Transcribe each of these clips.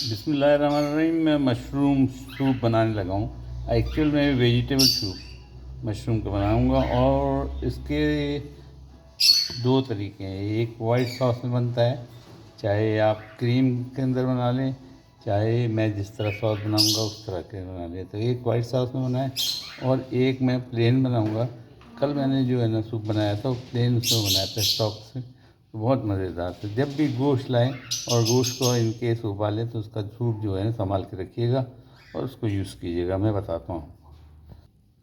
बिस्मिल्लाहिर्रहमानिर्रहीम। मैं mushroom soup बनाने लगा हूँ। एक्चुअल में वेजिटेबल सूप मशरूम का बनाऊँगा और इसके दो तरीके हैं। एक वाइट सॉस में बनता है, चाहे आप क्रीम के अंदर बना लें, चाहे मैं जिस तरह सॉस बनाऊँगा उस तरह के बना लें। तो एक वाइट सॉस में बनाए और एक मैं प्लेन बनाऊँगा। कल मैंने जो है ना सूप बनाया था वो प्लेन उसमें बनाया था, स्टॉक से। तो बहुत मज़ेदार था। जब भी गोश्त लाएं और गोश्त को इनकेस उबालें तो उसका सूप जो है संभाल के रखिएगा और उसको यूज़ कीजिएगा। मैं बताता हूँ।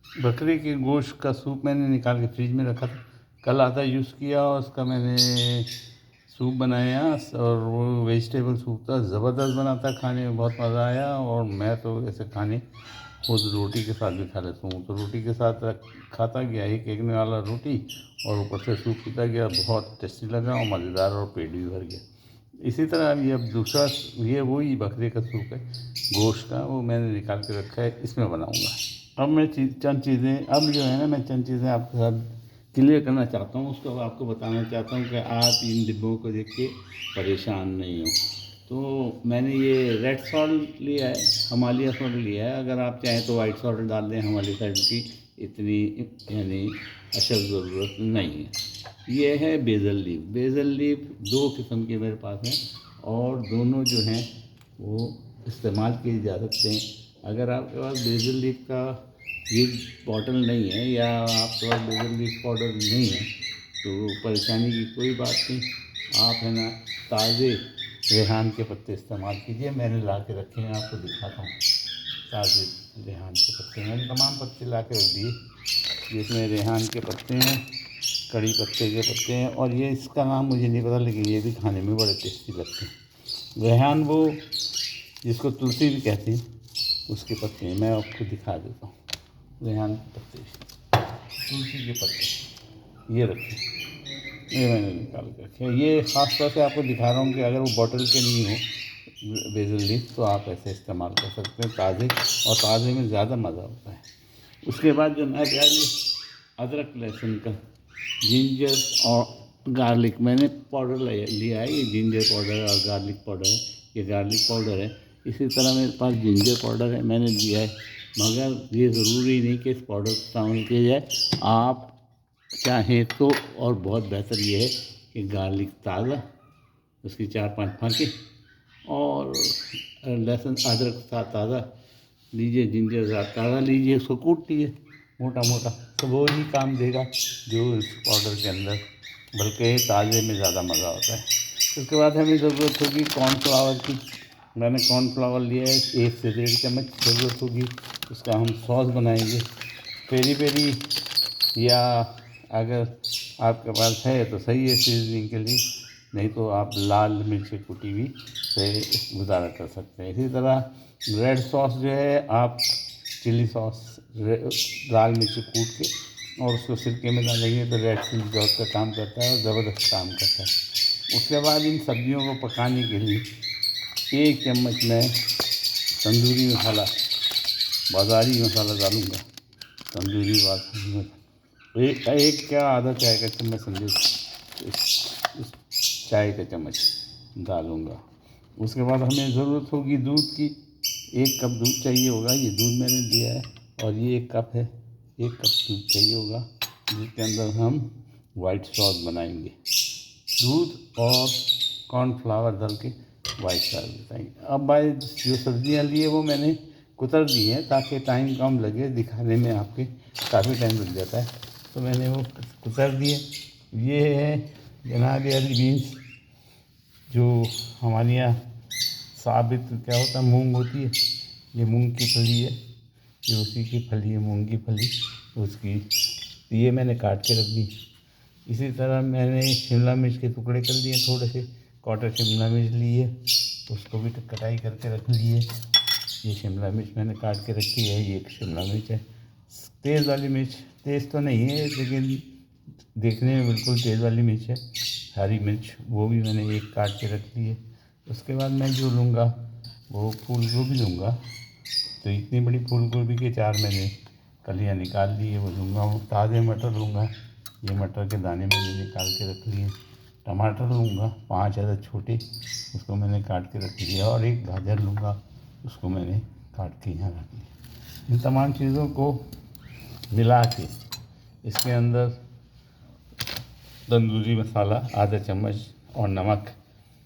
बकरे के गोश्त का सूप मैंने निकाल के फ्रिज में रखा था, कल आधा यूज़ किया और उसका मैंने सूप बनाया और वो वेजिटेबल सूप था, ज़बरदस्त बना था। खाने में बहुत मज़ा आया और मैं तो ऐसे खाने खुद रोटी के साथ भी खा लेता हूँ। तो रोटी के साथ खाता गया, एक एक वाला रोटी और ऊपर से सूप पीता गया। बहुत टेस्टी लगा और मज़ेदार और पेट भी भर गया। इसी तरह अब ये अब दूसरा, ये वही बकरे का सूप है गोश्त का, वो मैंने निकाल के रखा है, इसमें बनाऊँगा। अब मैं चंद चीज़ें अब जो है ना मैं चंद चीज़ें आपके साथ क्लियर करना चाहता हूँ। उसको आपको बताना चाहता हूँ कि आप इन डिब्बों को देख के परेशान नहीं हो। तो मैंने ये रेड सॉल्ट लिया है, हिमालय सॉल्ट लिया है। अगर आप चाहें तो वाइट सॉल्ट डाल दें, हिमालय सॉल्ट की इतनी यानी अशद ज़रूरत नहीं है। ये है बेज़ल लीफ। बेज़ल लीफ दो किस्म के मेरे पास हैं और दोनों जो हैं वो इस्तेमाल किए जा सकते हैं। अगर आपके पास बेज़ल लीफ का ये बॉटल नहीं है या आपके पास बेज़ल लीफ पाउडर नहीं है तो परेशानी की कोई बात नहीं। आप है ना ताज़े रेहान के पत्ते इस्तेमाल कीजिए। मैंने ला के रखे हैं, आपको दिखाता हूँ। ताज़े रेहान के पत्ते मैंने तमाम पत्ते ला के रख दिए, जिसमें रेहान के पत्ते हैं, कड़ी पत्ते के पत्ते हैं और ये इसका नाम मुझे नहीं पता, लेकिन ये भी खाने में बड़े टेस्टी लगते हैं। रेहान वो जिसको तुलसी भी कहते हैं उसके पत्ते हैं। मैं आपको दिखा देता हूँ। रेहान के पत्ते, तुलसी के पत्ते ये रखें, ये मैंने निकाल के रखे हैं। ये ख़ास तौर से आपको दिखा रहा हूँ कि अगर वो बॉटल के नहीं हो बेज़ल लीफ तो आप ऐसे इस्तेमाल कर सकते हैं ताज़े, और ताज़े में ज़्यादा मज़ा होता है। उसके बाद जो मैं प्याज, अदरक लहसुन का, जिंजर और गार्लिक मैंने पाउडर लिया है। ये जिंजर पाउडर और गार्लिक पाउडर है, ये गार्लिक पाउडर है। इसी तरह मेरे पास जिंजर पाउडर है, मैंने लिया है। मगर ये ज़रूरी नहीं कि इस पाउडर को इस्तेमाल किया जाए। आप चाहें तो और बहुत बेहतर ये है कि गार्लिक ताज़ा, उसकी 4-5 फाँके, और लहसुन अदरक ताज़ा लीजिए, जिंजर ताज़ा लीजिए, उसको कूट लीजिए मोटा मोटा, तो वो ही काम देगा जो इस पाउडर के अंदर, बल्कि ताज़े में ज़्यादा मज़ा होता है। उसके बाद हमें ज़रूरत होगी कॉर्नफ्लावर की। मैंने कॉर्नफ्लावर लिया है, 1 से 1.5 चम्मच ज़रूरत होगी। उसका हम सॉस बनाएंगे। पेरी पेरी, या अगर आपके पास है तो सही है सीजनिंग के लिए, नहीं तो आप लाल मिर्च कुटी हुई से गुजारा कर सकते हैं। इसी तरह रेड सॉस जो है, आप चिली सॉस, लाल मिर्च कूट के और उसको सिरके में डालेंगे तो रेड चिली सॉस का काम करता है और ज़बरदस्त काम करता है। उसके बाद इन सब्जियों को पकाने के लिए 1 चम्मच मैं तंदूरी मसाला, बाज़ारी मसाला डालूँगा। तंदूरी मसाला एक क्या आधा चाय का चम्मच समझे, इस चाय का चम्मच डालूँगा। उसके बाद हमें ज़रूरत होगी दूध की। 1 कप दूध चाहिए होगा, ये दूध मैंने दिया है। और ये 1 कप है, 1 कप दूध चाहिए होगा जिसके अंदर हम वाइट सॉस बनाएंगे। दूध और कॉर्नफ्लावर डाल के वाइट सॉस बनाएंगे। अब भाई जो सब्जियां ली है वो मैंने कुतर दी हैं ताकि टाइम कम लगे, दिखाने में आपके काफ़ी टाइम लग जाता है, तो मैंने वो कुतर दिए। ये है जनाब अली बीन्स, जो हमारे यहाँ साबित क्या होता है, मूंग होती है, ये मूंग की फली है, ये उसी की फली है, मूंग की फली उसकी, ये मैंने काट के रख दी। इसी तरह मैंने शिमला मिर्च के टुकड़े कर लिए, थोड़े से क्वार्टर शिमला मिर्च लिए, उसको भी कटाई करके रख लिए। ये शिमला मिर्च मैंने काट के रखी है, ये एक शिमला मिर्च है। तेज़ वाली मिर्च, तेज़ तो नहीं है लेकिन देखने में बिल्कुल तेज़ वाली मिर्च है, हरी मिर्च, वो भी मैंने एक काट के रख ली है। उसके बाद मैं जो लूँगा वो फूल गोभी लूँगा, तो इतनी बड़ी फूल गोभी के 4 मैंने कलियाँ निकाल ली है, वो लूँगा। वो ताज़े मटर लूँगा, ये मटर के दाने मैंने निकाल के रख लिए। टमाटर लूँगा 5 अदद छोटे, उसको मैंने काट के रख दिया, और एक गाजर लूँगा, उसको मैंने काट के यहाँ रख दिया। इन तमाम चीज़ों को मिला के इसके अंदर तंदूरी मसाला आधा चम्मच और नमक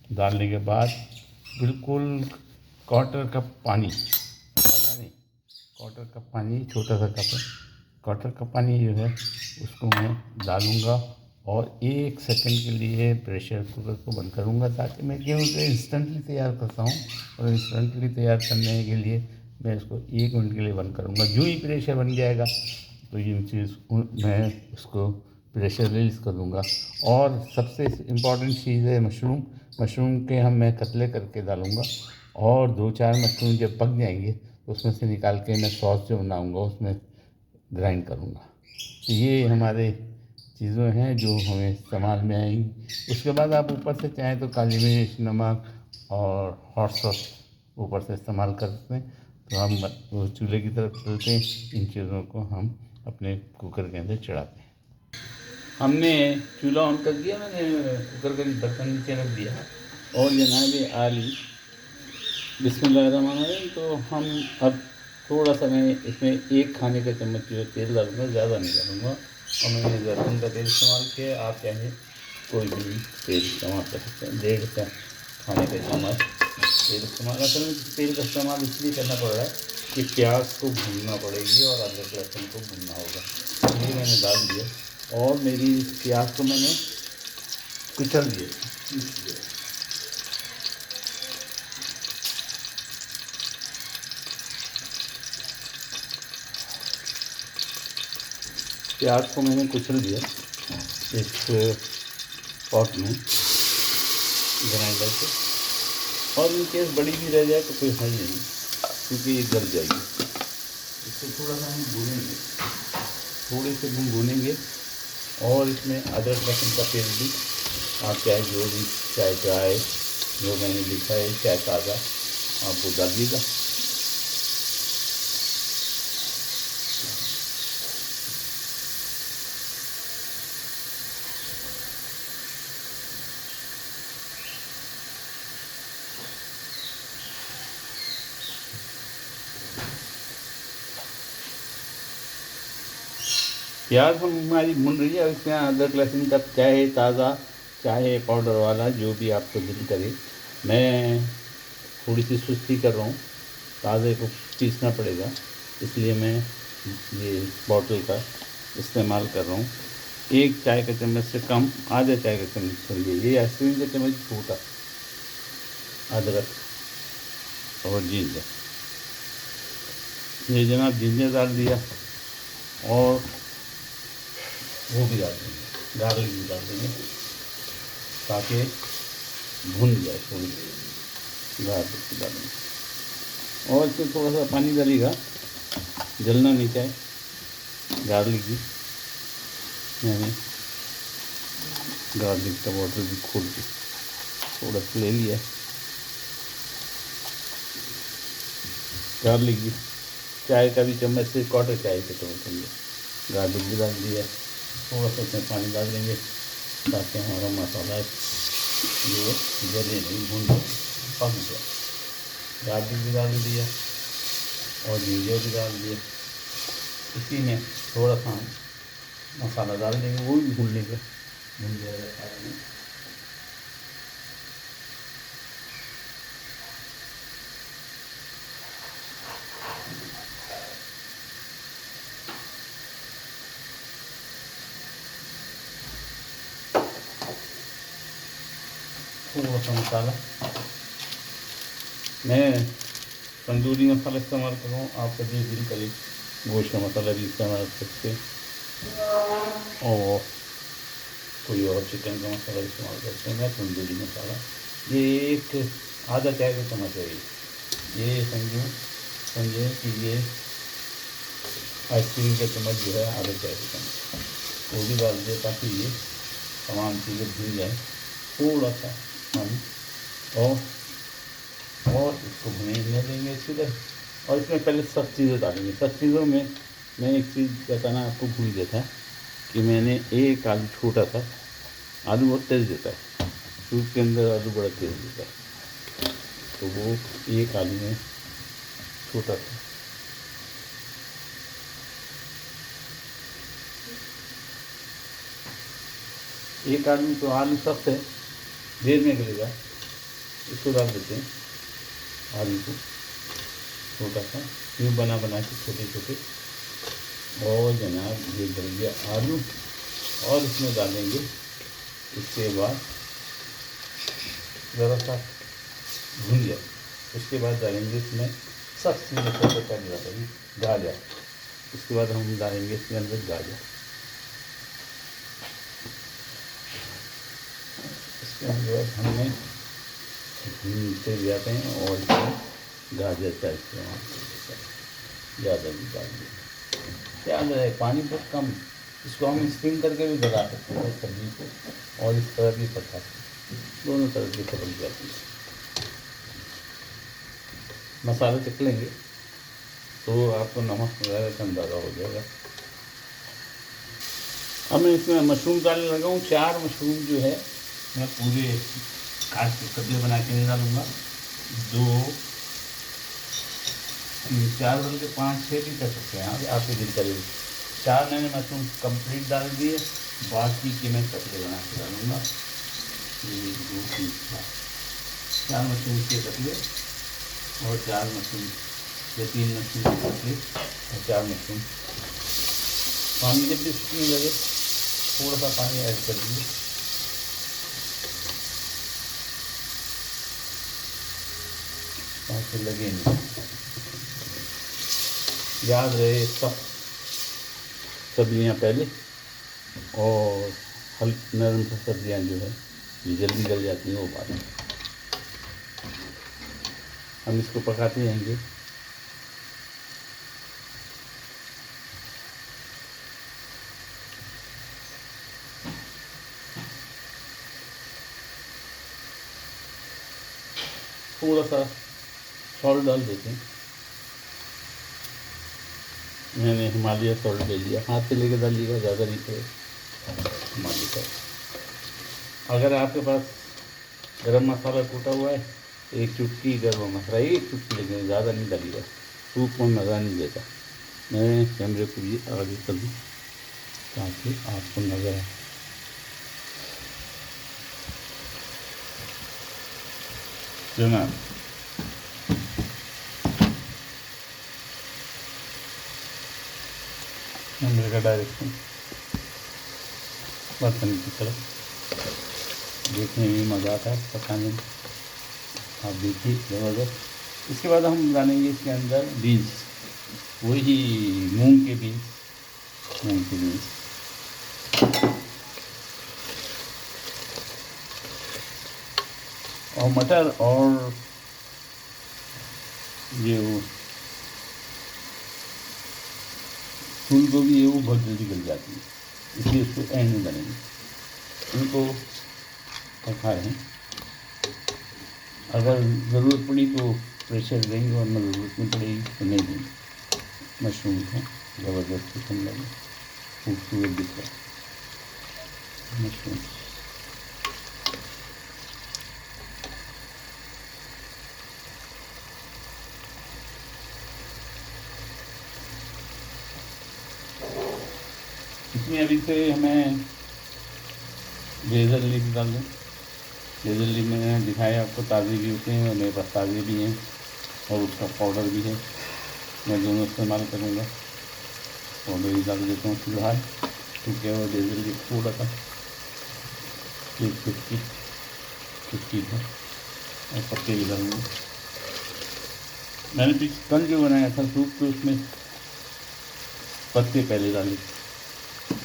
डालने के बाद बिल्कुल क्वार्टर कप पानी, ज़्यादा नहीं, क्वार्टर कप पानी, छोटा सा कप है, क्वार्टर कप पानी जो है उसको मैं डालूँगा और 1 सेकंड के लिए प्रेशर कुकर को बंद करूँगा, ताकि मैं गेहूँ को इंस्टेंटली तैयार करता हूँ, और इंस्टेंटली तैयार करने के लिए मैं इसको 1 मिनट के लिए बंद करूँगा। जो ही प्रेशर बन जाएगा तो ये चीज़ मैं उसको प्रेशर रिलीज़ कर दूँगा। और सबसे इम्पॉर्टेंट चीज़ है मशरूम। मशरूम के मैं कतले करके डालूँगा, और 2-4 मशरूम जब पक जाएंगे तो उसमें से निकाल के मैं सॉस जो बनाऊँगा उसमें ग्राइंड करूँगा। तो ये हमारे चीज़ें हैं जो हमें इस्तेमाल में आएंगी। उसके बाद आप ऊपर से चाहें तो काली मिर्च, नमक और हॉट सॉस ऊपर से इस्तेमाल कर सकते हैं। तो हम वो चूल्हे की तरफ चलते हैं, इन चीज़ों को हम अपने कुकर के अंदर चढ़ाते हैं। हमने चूल्हा ऑन कर दिया, मैंने कुकर का बर्तन नीचे रख दिया, और जनाब आली बिस्मिल्लाहिर्रहमानिर्रहीम। तो हम अब थोड़ा सा मैं इसमें 1 खाने का चम्मच जो है तेल डालूँगा, ज़्यादा नहीं डालूँगा, और मैंने जैतून का तेल इस्तेमाल किया। आप चाहें कोई भी तेल इस्तेमाल कर सकते हैं। 1.5 खाने का चम्मच तेल इस्तेमाल, असल में तेल का इस्तेमाल इसलिए करना पड़ रहा है कि प्याज को भूनना पड़ेगी और अदरक लहसुन को भूनना होगा। ये मैंने डाल दिया, और मेरी प्याज को मैंने कुचल दिया। प्याज को मैंने कुचल दिया इस पॉट में ग्राइंडर से, और इन केस बड़ी भी रह जाए तो कोई हर्ज नहीं, क्योंकि ये गल जाएगी। इसको थोड़ा सा हम भूनेंगे, थोड़े से हम भूनेंगे, और इसमें अदरक लहसुन का पेस्ट भी आप चाहे जो भी चाय जो मैंने लिखा है चाय ताज़ा आप वो डालिएगा। प्याज हमारी भून रही है। अब इसमें अदरक लहसुन का चाहे ताज़ा चाहे पाउडर वाला जो भी आपको दिल करे, मैं थोड़ी सी सुस्ती कर रहा हूँ, ताज़े को पीसना पड़ेगा, इसलिए मैं ये बॉटल का इस्तेमाल कर रहा हूँ। 1 चाय का चम्मच से कम, आधा चाय का चम्मच समझिए, ये आइसक्रीम का चम्मच छोटा अदरक और जिंजर, ये जनाब जिंजर डाल दिया, और वो भी डाल देंगे, गार्लिक भी डाल देंगे, ताकि भुन जाए थोड़ी देर। गार्लिक भी डालेंगे, और इसमें थोड़ा सा पानी डालिएगा, जलना नहीं चाहिए। गार्लिक भी मैंने गार्लिक का बॉटल भी खोल के थोड़ा सा ले लिया। गार्लिक भी चाय का भी चम्मच से क्वार्टर चाय का चम्मच लिया, गार्लिक भी डाल दिया। थोड़ा सा उसमें पानी डाल देंगे ताकि हमारा मसाला जो जले नहीं, भून पक जाए। गार्लिक भी डाल दिया और जिंजर भी डाल दिया। इसी में थोड़ा सा मसाला डाल देंगे, वो भी भून लेंगे, भून जाएगा साथ में। थोड़ा सा मसाला, मैं तंदूरी मसाला इस्तेमाल कर रहा हूँ, आपका जो दिल करे गोश्त का मसाला भी इस्तेमाल कर सकते हैं, और कोई और चिकन का मसाला इस्तेमाल करते हैं। मैं तंदूरी मसाला, ये 1 आधा चाय का चम्मच है, ये समझे कि ये आइसक्रीम का चम्मच जो है आधा चाय का चम्मच, वो भी डाल दिया ताकि ये तमाम चीज़ें भून जाए। थोड़ा सा हम और इसको भुने देंगे अच्छी तरह, और इसमें पहले सब चीज़ें डालेंगे। सब चीज़ों में मैं एक चीज़ बताना आपको भूल गया था कि मैंने 1 आलू छोटा था आलू बहुत तेज़ देता है, सूप के अंदर आलू बड़ा तेज़ देता है। तो वो एक आलू में छोटा सा, एक आलू तो आलू सख्त है, देर में गलेगा, इसको डाल देते हैं आलू को छोटा सा क्यूब बना बना के छोटे छोटे। और जनाब ये डल गया आलू, और इसमें डालेंगे इसके बाद ज़रा सा भुंजिया। उसके बाद डालेंगे इसमें सबसे सबसे पहले डालेंगे गाजर। इसके बाद हम डालेंगे इसके अंदर गाजर। इसके अंदर हमने भूनते जाते हैं और इसमें गाजर का इस्तेमाल ज़्यादा भी डाल दिया। क्या है, पानी बहुत कम, इसको हम स्टीम करके भी बना सकते हैं सब्जी को, और इस तरह भी पका सकते हैं, दोनों तरह की पक जाती है। मसाले चख लेंगे तो आपको नमक वगैरह का अंदाज़ा हो जाएगा। अब मैं इसमें मशरूम डालने लगा हूँ। 4 मशरूम जो है मैं पूरे काट के कतले बना के नहीं डालूँगा, 2 3 4 बल्कि 5 6 भी कर सकते हैं आपके दिल करीब। 4 मैंने मशरूम कंप्लीट डाल दिए, बाकी के मैं कतले बना के डालूँगा। 1 2 3 4 मशरूम के कतले, और 4 मशरूम या 3 मशरूम के कतले और 4 मशरूम। पानी जब भी सूखने लगे थोड़ा सा पानी ऐड कर दीजिए। ताकि लगे नहीं। याद रहे सब सब्जियाँ पहले, और हल्की नरम सब्जियाँ जो है ये जल्दी गल जाती हैं, वो बात है। हम इसको पकाते रहेंगे। थोड़ा सा सॉल्ट डाल देते हैं। मैंने हिमालय सॉल्ट ले लिया, हाथ से लेकर डालिएगा, ज़्यादा नहीं पड़े हिमालय सॉल्ट। अगर आपके पास गरम मसाला कूटा हुआ है, 1 चुटकी गरम मसाला, 1 चुटकी, लेकिन ज़्यादा नहीं डालिएगा, सूप में मज़ा नहीं देता। मैं कैमरे को भी आगे कर दूँ ताकि आपको नज़र आए। जनाब कैमरे का डायरेक्शन बर्तन की तरफ, देखने में मज़ा आता है, पकाने में। आप देखिए ज़बरदस्त। इसके बाद हम डालेंगे इसके अंदर बीन्स, वही मूंग के बीन्स। और मटर, और ये वो फूल गोभी है, वो बहुत जल्दी गल जाती है, इसलिए उसको एंड में डालेंगे। इनको पका रहे हैं, अगर ज़रूरत पड़ी तो प्रेशर देंगे, वरना ज़रूरत नहीं पड़ेगी तो नहीं देंगे। मशरूम है ज़बरदस्त किस्म लगे, खूबसूरत दिख रहा है मशरूम। इसमें अभी से हमें लेज़र लीफ डाल दें। लेज़र लीफ मैंने दिखाया आपको, ताज़े भी होते हैं और मेरे पास ताज़े भी हैं, और उसका पाउडर भी है, मैं दोनों इस्तेमाल करूँगा। पाउडर भी डाल देता हूँ फिलहाल, क्योंकि वो लेज़र लीफ थोड़ा सा 1 चुटकी है, और पत्ते भी डालूँगा। मैंने कल जो बनाया था सूप, तो उसमें पत्ते पहले डाले,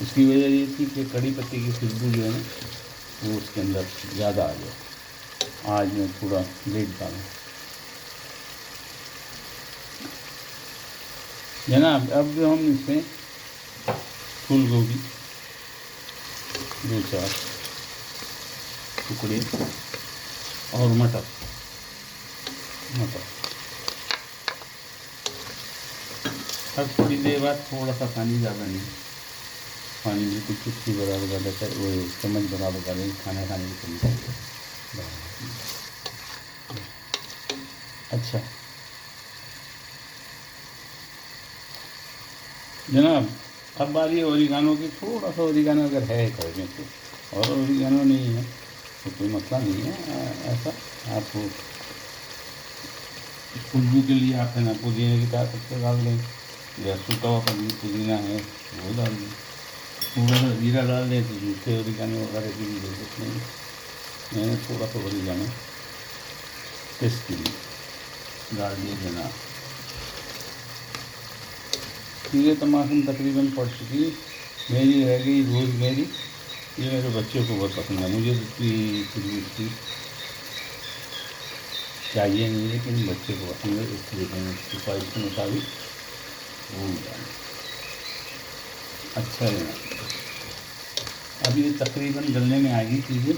उसकी वजह ये थी कि कड़ी पत्ते की खुशबू जो है ना, वो उसके अंदर ज़्यादा आ गया। आज मैं थोड़ा लेट डालूँ। जनाब अब जो हम इसमें फूल गोभी 2-4 टुकड़े, और मटर हर थोड़ी देर बाद, थोड़ा सा पानी, ज़्यादा नहीं, पानी बिल्कुल चुटकी बराबर कर देता है, वो चम्मच बराबर कर देंगे खाना खाने के लिए। अच्छा जनाब, अब बारी है ओरिगानो की। थोड़ा सा ओरिगानो अगर है घर में तो, और ओरिगानो नहीं है तो कोई मसला नहीं है। ऐसा आप खुशबू के लिए आप है ना पुदीने की चाय पत्ते डाल दें, या सूखा हुआ पुदीना है वो डाल दें, थोड़ा सा जीरा डाल दें तो दूसरे ओरिगानो वगैरह की भी जरूरत नहीं। मैंने थोड़ा सा ओरिगानो टेस्ट के लिए डाल दिए जनाब। चीज़ें तमाम तकरीबन पड़ चुकी। मेरी रह गई रोज़मेरी, ये मेरे बच्चों को बहुत पसंद है, मुझे तो इसकी खुशबू इसकी चाहिए नहीं, लेकिन बच्चे को पसंद है इसलिए मैंने उसकी ख्वाहिश के मुताबिक वो डालें। अच्छा है ना, अब ये तकरीबन गलने में आएगी चीज़ें।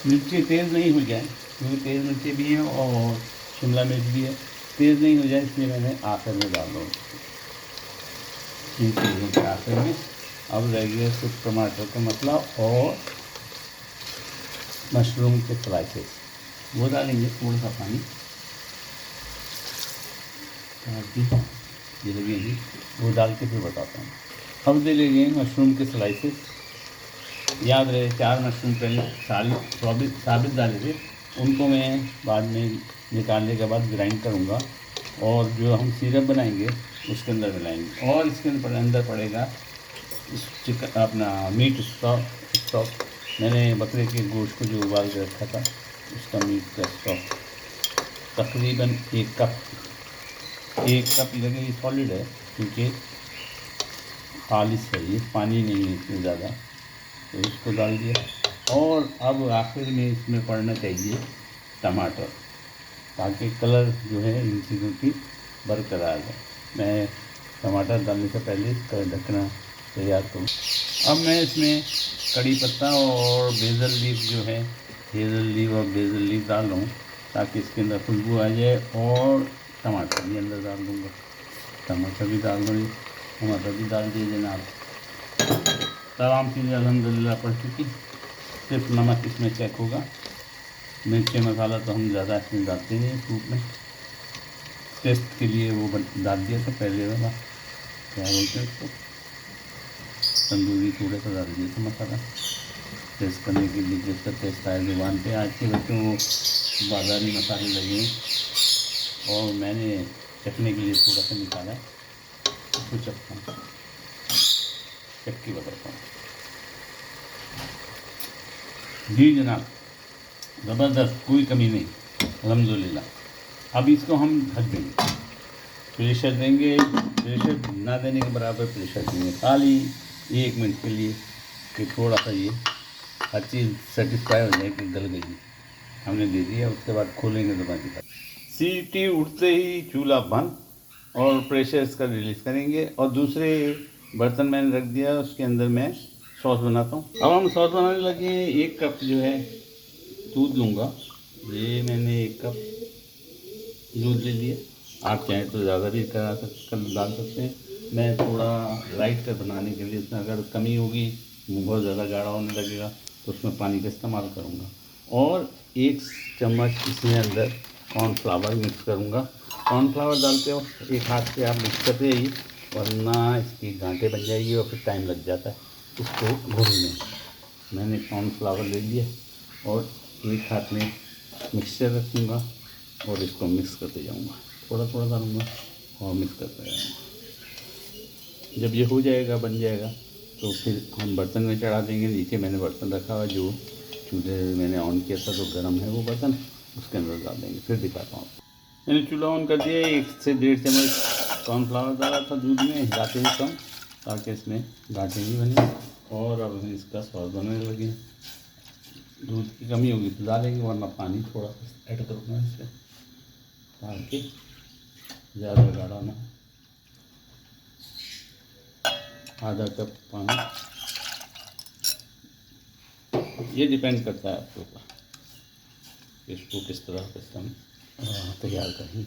मिर्ची तेज़ नहीं हो जाए, क्योंकि तेज़ मिर्ची भी हैं और शिमला मिर्च भी है, तेज़ नहीं हो जाए इसलिए मैंने आखिर में डाल दूँ इन चीज़ों के आखिर में। अब रह गया सिर्फ टमाटर का मसला और मशरूम के स्लाइसेस, वो डालेंगे थोड़ा सा पानी ताकि ये लगेगी, वो डाल के फिर बताता हूँ। अब दे लेंगे मशरूम के स्लाइसेस। याद रहे 4 मशरूम पहले साबित डाले थे, उनको मैं बाद में निकालने के बाद ग्राइंड करूँगा और जो हम सिरप बनाएंगे उसके अंदर मिलाएंगे। और इसके अंदर पड़ेगा चिकन अपना मीट स्टॉक। मैंने बकरे के गोश्त को जो उबाल के रखा था उसका मीट का स्टॉक तकरीबन 1 कप लगेगी। सॉलिड है क्योंकि खालिश है ये, पानी नहीं है इसमें ज़्यादा, तो इसको डाल दिया। और अब आखिर में इसमें पड़ना चाहिए टमाटर, ताकि कलर जो है इन चीज़ों की बरकरार है। मैं टमाटर डालने से पहले इसका ढकना तैयार करूँ। अब मैं इसमें कड़ी पत्ता और बेसल लीफ जो है, हेज़ल लीफ और बेसल लीफ डाल रहा हूँ ताकि इसके अंदर खुशबू आ जाए। और टमाटर भी अंदर डाल दूँगा, टमाटर भी डाल दूँगी, टमाटर भी डाल दिए जनाब। तमाम चीज़ें अल्हम्दुलिल्लाह पड़ चुकी, सिर्फ नमक इसमें चेक होगा। मिर्ची मसाला तो हम ज़्यादा इसमें डालते नहीं सूप में, टेस्ट के लिए वो डाल दिया था पहले वाला, क्या बोलते हैं उसको, तंदूरी थोड़ा सा डाल दिया था मसाला टेस्ट करने के लिए, जिसका टेस्ट आया ज़ुबान पे। आज के बच्चों को बाज़ारी मसाले लगे और मैंने चखने के लिए थोड़ा सा निकाला, उसको चखता हूँ, चख के बताता हूँ। जी जनाब, ज़बरदस्त, कोई कमी नहीं अल्हम्दुलिल्लाह। अब इसको हम ढक देंगे, प्रेशर देंगे, प्रेशर ना देने के बराबर प्रेशर देंगे, खाली 1 मिनट के लिए कि थोड़ा सा ये हर चीज़ सेटिस्फाई हो जाए कि गल गई। हमने दे दिया, उसके बाद खोलेंगे तो बाकी सीटी उठते ही चूल्हा बंद और प्रेशर इसका रिलीज़ करेंगे। और दूसरे बर्तन मैंने रख दिया, उसके अंदर मैं सॉस बनाता हूँ। अब हम सॉस बनाने लगे। 1 कप जो है दूध लूँगा, ये मैंने 1 कप दूध ले लिया। आप चाहें तो ज़्यादा भी कर डाल सकते हैं। मैं थोड़ा लाइट कर बनाने के लिए, इसमें अगर कमी होगी, बहुत ज़्यादा गाढ़ा होने लगेगा तो उसमें पानी का इस्तेमाल करूँगा। और 1 चम्मच इसमें अंदर कॉर्नफ्लावर मिक्स करूँगा। कॉर्नफ्लावर डालते हो 1 हाथ से आप मिक्स करते रहिए, वरना इसकी गांठें बन जाएगी और फिर टाइम लग जाता है इसको भूनने में। मैंने कॉर्नफ्लावर ले लिया और 1 हाथ में मिक्सचर रखूँगा और इसको मिक्स करते जाऊँगा, थोड़ा थोड़ा डालूँगा और मिक्स करते जाऊँगा। जब ये हो जाएगा, बन जाएगा, तो फिर हम बर्तन में चढ़ा देंगे। नीचे मैंने बर्तन रखा हुआ, जो चूल्हे मैंने ऑन किया था तो गर्म है वो बर्तन, उसके अंदर डाल देंगे। फिर दिखाता हूँ। मैंने चूल्हा ऑन कर दिया, 1 से 1.5 चम्मच कॉर्नफ्लावर डाला था दूध में, हिलाते हुए कम, ताकि इसमें गांठें नहीं बने। और अब हम इसका सॉस बनाने लगे। दूध की कमी होगी तो डालेंगे, वरना पानी थोड़ा ऐड करूँगा इसमें ताकि ज़्यादा गाढ़ा ना। आधा कप पानी, ये डिपेंड करता है आपके ऊपर इसको किस तरह से हम तैयार करेंगे।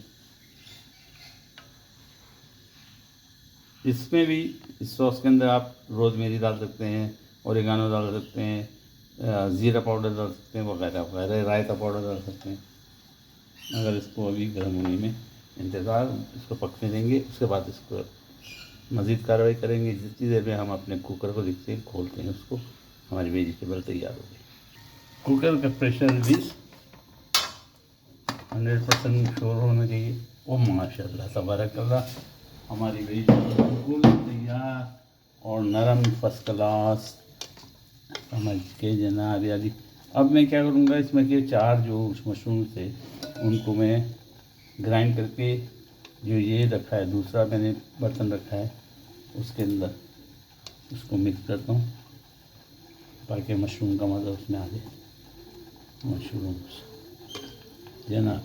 इसमें भी इस सॉस के अंदर आप रोज़मेरी डाल सकते हैं, ओरिगानो डाल सकते हैं, ज़ीरा पाउडर डाल सकते हैं, वगैरह वगैरह, रायता पाउडर डाल सकते हैं। अगर इसको अभी गर्म होने में इंतज़ार, इसको पकने देंगे, उसके बाद इसको मज़ीद कार्रवाई करेंगे। जितनी देर में हम अपने कुकर को देखते हैं, खोलते हैं उसको, हमारी वेजिटेबल तैयार हो गई। कुकर का प्रेशर रिलीज 100% श्योर होना चाहिए। ओ माशाल्लाह तबारकल्लाह, हमारी वेजिटेबल बिल्कुल तैयार और नरम फर्स्ट क्लास, समझ के जनाब यादी। अब मैं क्या करूँगा, इसमें के 4 जो मशरूम थे उनको मैं ग्राइंड करके, जो ये रखा है दूसरा मैंने बर्तन रखा है उसके अंदर उसको मिक्स करता हूँ, ताकि मशरूम का मज़ा उसमें आ जाए। मशरूम जनाब,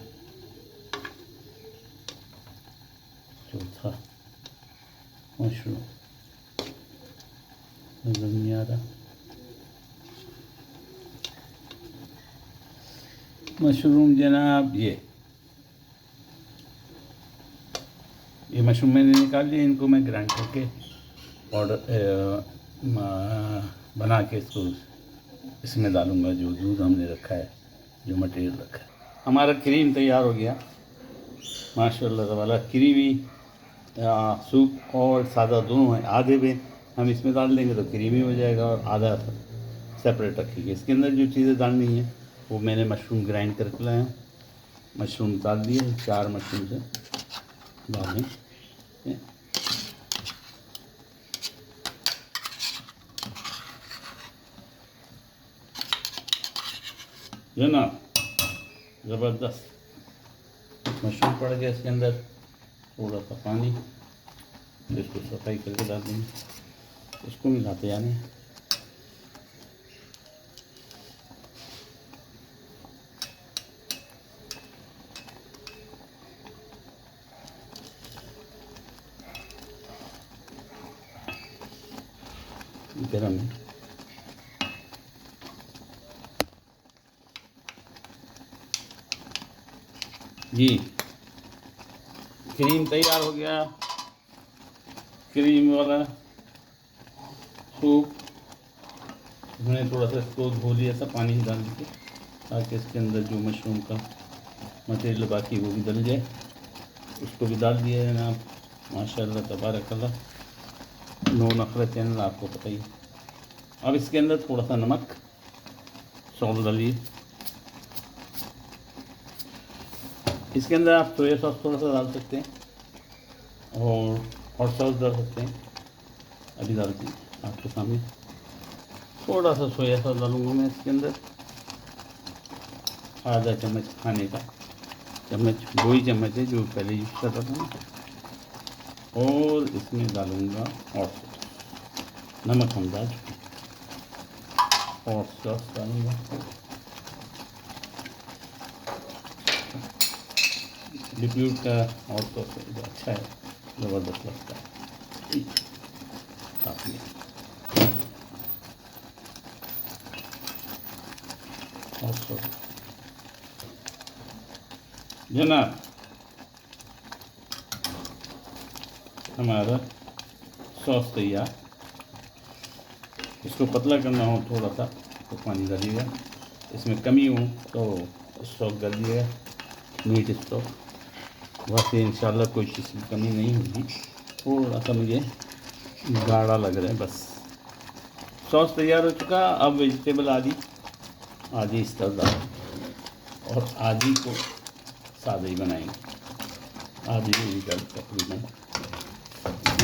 चौथा मशरूम नजर नहीं आ रहा, मशरूम जनाब, ये मशरूम मैंने निकाल लिए। इनको मैं ग्राइंड करके पाउडर बना के इसको इसमें डालूँगा, जो दूध हमने रखा है, जो मटेरियल रखा है। हमारा क्रीम तैयार हो गया माशाल्लाह तबाला। क्रीमी सूप और सादा दोनों है। आधे में हम इसमें डाल देंगे तो क्रीमी हो जाएगा, और आधा सेपरेट रखेंगे। इसके अंदर जो चीज़ें डालनी है वो मैंने मशरूम ग्राइंड करके लाया हूँ, मशरूम डाल दिए, 4 मशरूम से डालें। जो ना ज़बरदस्त मशरूम पड़ गया इसके अंदर, थोड़ा सा पानी, इसको सफाई करके डाल देंगे, इसको मिलाते जाने। गरम है, जी क्रीम तैयार हो गया। क्रीम वाला सूप मैंने थोड़ा सा इसको धो लिया था, पानी डाल के, ताकि इसके अंदर जो मशरूम का मटेरियल बाकी वो भी डल जाए। उसको भी डाल दिया है ना माशाल्लाह तबारकल्लाह। नो नखरा चैनल, आपको पता ही। अब इसके अंदर थोड़ा सा नमक सॉल्ट डालिए। इसके अंदर आप सोया सॉस थोड़ा सा डाल सकते हैं, और हॉट सॉस डाल सकते हैं। अभी डालते हैं आपके सामने, थोड़ा सा सोया सॉस डालूंगा मैं इसके अंदर, आधा चम्मच खाने का चम्मच, वही चम्मच है जो पहले यूज़ कर रहा था ना। और इसमें डालूंगा हॉट सॉस, नमक हम डाल चुके, हॉट सॉस डालूंगा। लिक्विड का हॉट सॉस है जो अच्छा है, ज़बरदस्त लगता है काफ़ी। हॉट सॉस जनाब, हमारा सॉस तैयार। इसको पतला करना हो थोड़ा सा तो पानी डालिएगा, इसमें कमी हो तो स्टॉक डालिएगा, मीट स्टॉक। वैसे इंशाल्लाह कोई चीज़ की कमी नहीं होगी, थोड़ा सा मुझे गाढ़ा लग रहा है बस। सॉस तैयार हो चुका। अब वेजिटेबल आधी इस तरह डाल, और आधी को सादा ही बनाएंगे। आधी मेरी दाल तकरीबन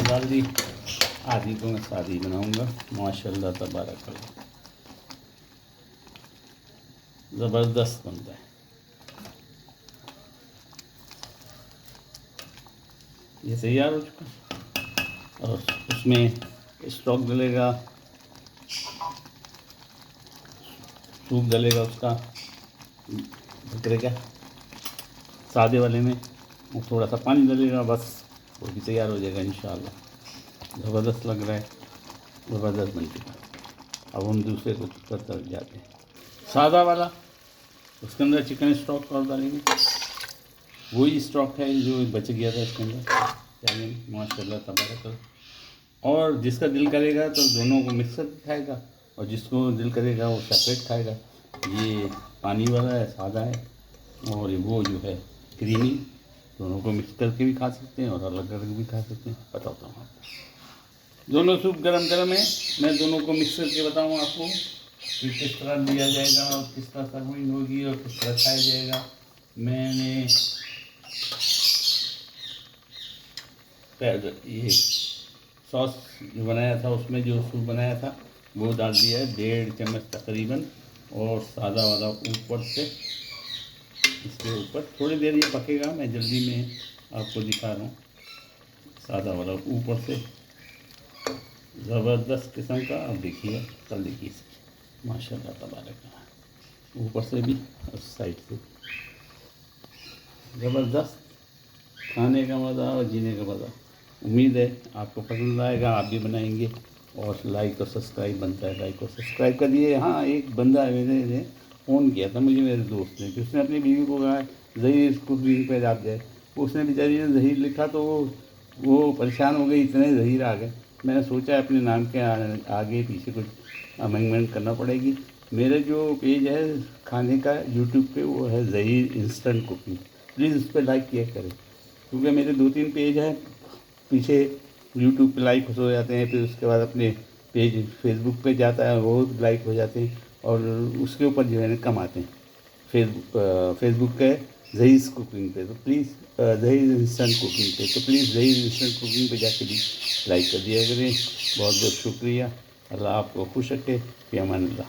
डाल दी, आधी को मैं सादी बनाऊंगा। माशाल्लाह तबारकल्लाह, ज़बरदस्त बनता है। ये तैयार हो चुका, और उसमें स्टॉक डलेगा, सूप डलेगा उसका बकरे का सादे वाले में, और थोड़ा सा पानी डलेगा, बस वो भी तैयार हो जाएगा इंशाल्लाह। ज़बरदस्त लग रहा है, ज़बरदस्त बन चुका। अब हम दूसरे को तरफ जाते हैं, सादा वाला। उसके अंदर चिकन स्टॉक और डालेंगे, वही स्टॉक है जो बच गया था इसके अंदर। चलिए माशाल्लाह तबारक। और जिसका दिल करेगा तो दोनों को मिक्स करके खाएगा, और जिसको दिल करेगा वो सेपरेट खाएगा। ये पानी वाला है, सादा है, और वो जो है क्रीमी। दोनों को मिक्स करके भी खा सकते हैं और अलग अलग भी खा सकते हैं। बताता हूँ आपको। दोनों सूप गरम गरम है, मैं दोनों को मिक्स करके बताऊँ आपको कि किस तरह दिया जाएगा और किस तरह सर्विंग होगी और किस तरह खाया जाएगा। मैंने ये सॉस जो बनाया था, उसमें जो सूप बनाया था वो डाल दिया है 1.5 चम्मच तकरीबन, और सादा वाला ऊपर से, इसके ऊपर थोड़ी देर ये पकेगा, मैं जल्दी में आपको दिखा रहा हूँ। सादा वाला ऊपर से ज़बरदस्त किस्म का। अब देखिए, कल देखिए माशाल्लाह तबारक, ऊपर से भी और साइड से ज़बरदस्त। खाने का मज़ा और जीने का मज़ा। उम्मीद है आपको पसंद आएगा, आप भी बनाएंगे। और लाइक और सब्सक्राइब बनता है, लाइक और सब्सक्राइब कर दिए। हाँ, एक बंदा है, मैंने फ़ोन किया था मुझे, मेरे दोस्त ने, कि उसने अपनी बीवी को कहा ज़हीर कुकिंग पे आप जाए। उसने बेचारी ने ज़हीर लिखा तो वो परेशान हो गई, इतने ज़हीर आ गए। मैंने सोचा अपने नाम के आगे पीछे कुछ अमेंडमेंट करना पड़ेगी। मेरे जो पेज है खाने का यूट्यूब पे, वो है ज़हीर इंस्टेंट कुकिंग। प्लीज़ उस पर लाइक किया करें, क्योंकि मेरे 2-3 पेज हैं पीछे, यूट्यूब पे लाइक हो जाते हैं, फिर उसके बाद अपने पेज फेसबुक पे जाता है, वो लाइक हो जाते हैं, और उसके ऊपर जो है ना कम आते हैं। फेसबुक पे ज़हीर कुकिंग पे, तो प्लीज़ ज़हीर इंस्टेंट कुकिंग पे, तो प्लीज़ ज़हीर इंस्टेंट कुकिंग पे जाके भी लाइक कर दिया करें। बहुत बहुत शुक्रिया। अल्लाह आपको खुश रखे। फ़ी अमान अल्लाह।